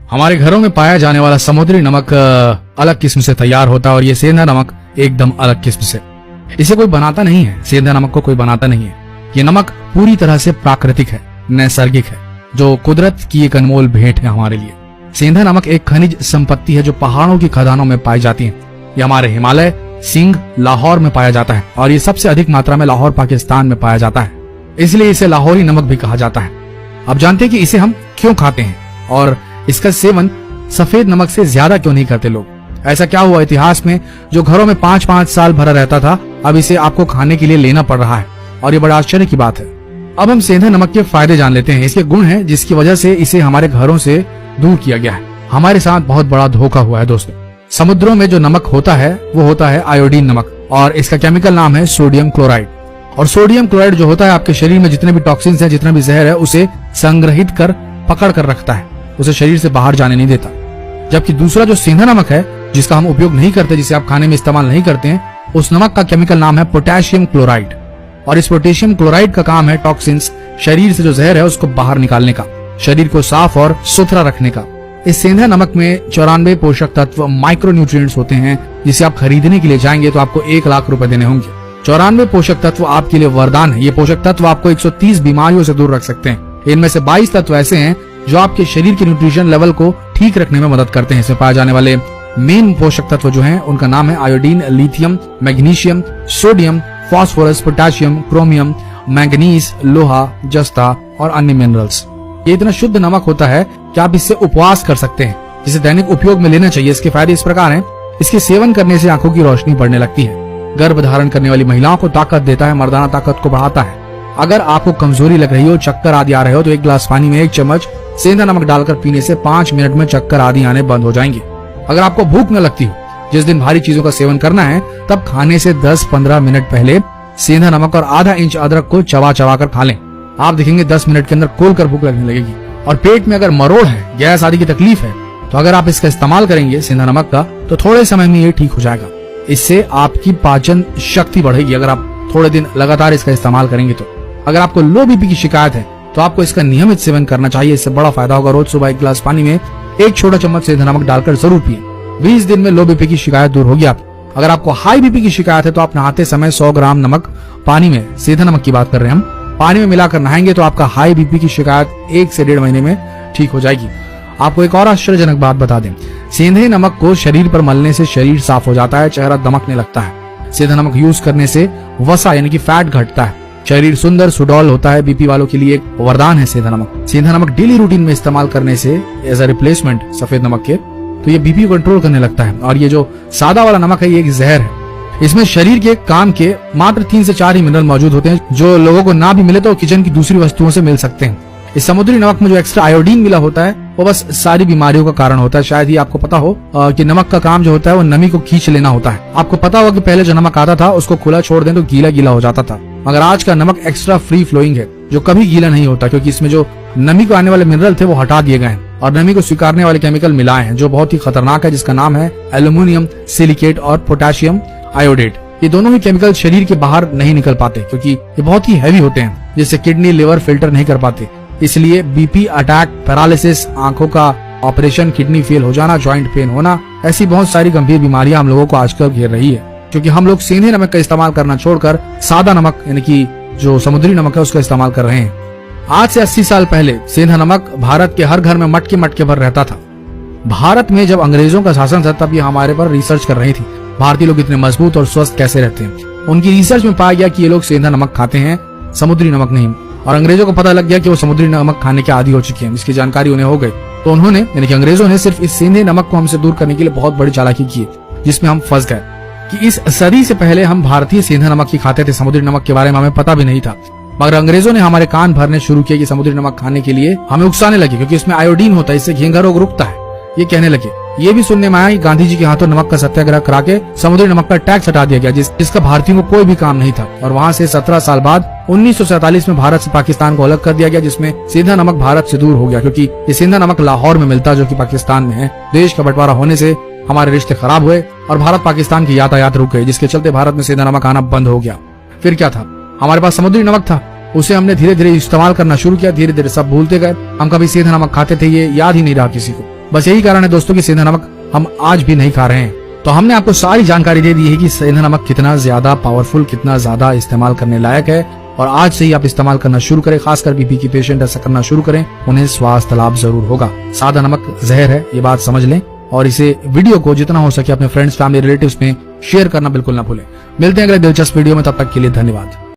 हमारे घरों में पाया जाने वाला समुद्री नमक अलग किस्म से तैयार होता है और ये सेंधा नमक एकदम अलग किस्म से। इसे कोई बनाता नहीं है, सेंधा नमक को कोई बनाता नहीं है। ये नमक पूरी तरह से प्राकृतिक है, नैसर्गिक है, जो कुदरत की एक अनमोल भेंट है हमारे लिए। सेंधा नमक एक खनिज संपत्ति है जो पहाड़ों की खदानों में पाई जाती है। ये हमारे हिमालय, सिंध, लाहौर में पाया जाता है और ये सबसे अधिक मात्रा में लाहौर पाकिस्तान में पाया जाता है, इसलिए इसे लाहौरी नमक भी कहा जाता है। अब जानते हैं कि इसे हम क्यों खाते हैं और इसका सेवन सफेद नमक से ज्यादा क्यों नहीं करते लोग। ऐसा क्या हुआ इतिहास में जो घरों में 5-5 साल भरा रहता था, अब इसे आपको खाने के लिए लेना पड़ रहा है और ये बड़ा आश्चर्य की बात है। अब हम सेंधा नमक के फायदे जान लेते हैं। इसके गुण हैं जिसकी वजह से इसे हमारे घरों से दूर किया गया है। हमारे साथ बहुत बड़ा धोखा हुआ है दोस्तों। समुद्रों में जो नमक होता है वो होता है आयोडीन नमक और इसका केमिकल नाम है सोडियम क्लोराइड। और सोडियम क्लोराइड जो होता है आपके शरीर में जितने भी टॉक्सिन्स हैं, जितना भी जहर है, उसे संग्रहित कर पकड़ कर रखता है, उसे शरीर से बाहर जाने नहीं देता। जबकि दूसरा जो सेंधा नमक है जिसका हम उपयोग नहीं करते, जिसे आप खाने में इस्तेमाल नहीं करते हैं, उस नमक का केमिकल नाम है पोटेशियम क्लोराइड। और इस पोटेशियम क्लोराइड का काम है टॉक्सिन्स, शरीर से जो जहर है उसको बाहर निकालने का, शरीर को साफ और सुथरा रखने का। इस सेंधा नमक में 94 पोषक तत्व, माइक्रो न्यूट्रिएंट्स होते हैं, जिसे आप खरीदने के लिए जाएंगे तो आपको 1 लाख रुपए देने होंगे। 94 पोषक तत्व आपके लिए वरदान है। ये पोषक तत्व आपको 130 बीमारियों से दूर रख सकते हैं। इनमें से 22 तत्व ऐसे हैं जो आपके शरीर के न्यूट्रिशन लेवल को ठीक रखने में मदद करते हैं। इसमें पाए जाने वाले मेन पोषक तत्व जो हैं उनका नाम है iodine, lithium, magnesium, sodium, phosphorus, potassium, chromium, manganese, लोहा, जस्ता और अन्य मिनरल्स। ये इतना शुद्ध नमक होता है कि आप इससे उपवास कर सकते हैं, जिसे दैनिक उपयोग में लेना चाहिए। इसके फायदे इस प्रकार हैं। इसके सेवन करने से आंखों की रोशनी बढ़ने लगती है, गर्भ धारण करने वाली महिलाओं को ताकत देता है, मर्दाना ताकत को बढ़ाता है। अगर आपको कमजोरी लग रही हो, चक्कर आदि आ रहे हो, तो 1 गिलास पानी में 1 चम्मच सेंधा नमक डालकर पीने से 5 मिनट में चक्कर आदि आने बंद हो जाएंगे। अगर आपको भूख न लगती हो, जिस दिन भारी चीजों का सेवन करना है, तब खाने से 10-15 मिनट पहले सेंधा नमक और आधा इंच अदरक को चबा चबा कर खा लें। आप देखेंगे 10 मिनट के अंदर खोलकर भूख लगने लगेगी। और पेट में अगर मरोड़ है, गैस आदि की तकलीफ है, तो अगर आप इसका इस्तेमाल करेंगे सेंधा नमक का, तो थोड़े समय में ये ठीक हो जाएगा। इससे आपकी पाचन शक्ति बढ़ेगी अगर आप थोड़े दिन लगातार इसका इस्तेमाल करेंगे तो। अगर आपको लो बीपी की शिकायत है तो आपको इसका नियमित सेवन करना चाहिए। इससे बड़ा फायदा होगा। रोज सुबह 1 गिलास पानी में 1 छोटा चम्मच सेंधा नमक डालकर जरूर पिए। 20 दिन में लो बीपी की शिकायत दूर होगी आप। अगर आपको हाई बीपी की शिकायत है तो आप नहाते समय 100 ग्राम नमक पानी में, सेंधा नमक की बात कर रहे हैं हम, पानी में मिलाकर नहाएंगे तो आपका हाई बीपी की शिकायत 1 से 1.5 महीने में ठीक हो जाएगी। आपको एक और आश्चर्यजनक बात बता दें, सेंधे नमक को शरीर पर मलने से शरीर साफ हो जाता है, चेहरा दमकने लगता है। सेंधा नमक यूज करने से वसा यानी कि फैट घटता है, शरीर सुंदर सुडौल होता है। बीपी वालों के लिए एक वरदान है सेंधा नमक। सेंधा नमक डेली रूटीन में इस्तेमाल करने से एज अ रिप्लेसमेंट सफेद नमक के, तो ये बीपी कंट्रोल करने लगता है। और ये जो सादा वाला नमक है ये एक जहर है। इसमें शरीर के काम के मात्र 3 से 4 ही मिनरल मौजूद होते हैं, जो लोगों को ना भी मिले तो किचन की दूसरी वस्तुओं से मिल सकते हैं। इस समुद्री नमक में जो एक्स्ट्रा आयोडीन मिला होता है वो बस सारी बीमारियों का कारण होता है। शायद ही आपको पता हो कि नमक का काम जो होता है वो नमी को खींच लेना होता है। आपको पता होगा कि पहले जो नमक आता था उसको खुला छोड़ दें तो गीला गीला हो जाता था, मगर आज का नमक एक्स्ट्रा फ्री फ्लोइंग है जो कभी गीला नहीं होता, क्योंकि इसमें जो नमी को आने वाले मिनरल थे वो हटा दिए गए हैं और नमी को स्वीकारने वाले केमिकल मिलाए हैं जो बहुत ही खतरनाक है, जिसका नाम है एल्यूमिनियम सिलिकेट और पोटेशियम आयोडेट। ये दोनों ही केमिकल शरीर के बाहर नहीं निकल पाते क्योंकि ये बहुत ही हैवी होते हैं, जिससे किडनी लिवर फिल्टर नहीं कर पाते। इसलिए बीपी, अटैक, पैरालिसिस, आंखों का ऑपरेशन, किडनी फेल हो जाना, जॉइंट पेन होना, ऐसी बहुत सारी गंभीर बीमारियां हम लोगों को आजकल घेर रही है, क्योंकि हम लोग सेंधे नमक का इस्तेमाल करना छोड़कर सादा नमक यानी कि जो समुद्री नमक है उसका इस्तेमाल कर रहे हैं। आज से 80 साल पहले सेंधा नमक भारत के हर घर में मटके मटके भर रहता था। भारत में जब अंग्रेजों का शासन था तब ये हमारे पर रिसर्च कर रही थी, भारतीय लोग इतने मजबूत और स्वस्थ कैसे रहते हैं। उनकी रिसर्च में पाया गया कि ये लोग सेंधा नमक खाते हैं, समुद्री नमक नहीं। और अंग्रेजों को पता लग गया कि वो समुद्री नमक खाने के आदी हो चुके हैं, इसकी जानकारी उन्हें हो गई। तो उन्होंने यानी कि अंग्रेजों ने सिर्फ इस सेंधे नमक को हमसे दूर करने के लिए बहुत बड़ी चालाकी की, जिसमें हम फंस गए कि इस सदी से पहले हम भारतीय सेंधा नमक ही खाते थे, समुद्री नमक के बारे में हमें पता भी नहीं था। मगर अंग्रेजों ने हमारे कान भरने शुरू किए कि समुद्री नमक खाने के लिए हमें उकसाने लगे क्योंकि इसमें आयोडीन होता है, इससे घेंघा रोग रुकता है। ये कहने लगे। ये भी सुनने में आया कि गांधी जी के हाथों नमक का सत्याग्रह करा के समुद्री नमक का टैक्स हटा दिया गया, जिसका भारतीयों को कोई भी काम नहीं था। और वहाँ से 17 साल बाद 1947 में भारत से पाकिस्तान को अलग कर दिया गया, जिसमें सेंधा नमक भारत से दूर हो गया क्योंकि ये सेंधा नमक लाहौर में मिलता जो कि पाकिस्तान में है। देश का बंटवारा होने से हमारे रिश्ते खराब हुए और भारत पाकिस्तान की यातायात रुक गई, जिसके चलते भारत में सेंधा नमक आना बंद हो गया। फिर क्या था, हमारे पास समुद्री नमक था, उसे हमने धीरे धीरे इस्तेमाल करना शुरू किया। धीरे धीरे सब भूलते गए, हम कभी सेंधा नमक खाते थे ये याद ही नहीं रहा किसी को। बस यही कारण है दोस्तों कि सेंधा नमक हम आज भी नहीं खा रहे हैं। तो हमने आपको सारी जानकारी दे दी है कि सेंधा नमक कितना ज्यादा पावरफुल, कितना ज्यादा इस्तेमाल करने लायक है, और आज से ही आप इस्तेमाल करना शुरू करें। खासकर बीपी की पेशेंट ऐसा करना शुरू करें, उन्हें स्वास्थ्य लाभ जरूर होगा। सादा नमक जहर है, ये बात समझ लें, और इसे वीडियो को जितना हो सके अपने फ्रेंड्स, फैमिली, रिलेटिव्स में शेयर करना बिल्कुल ना भूलें। मिलते हैं अगले दिलचस्प वीडियो में, तब तक के लिए धन्यवाद।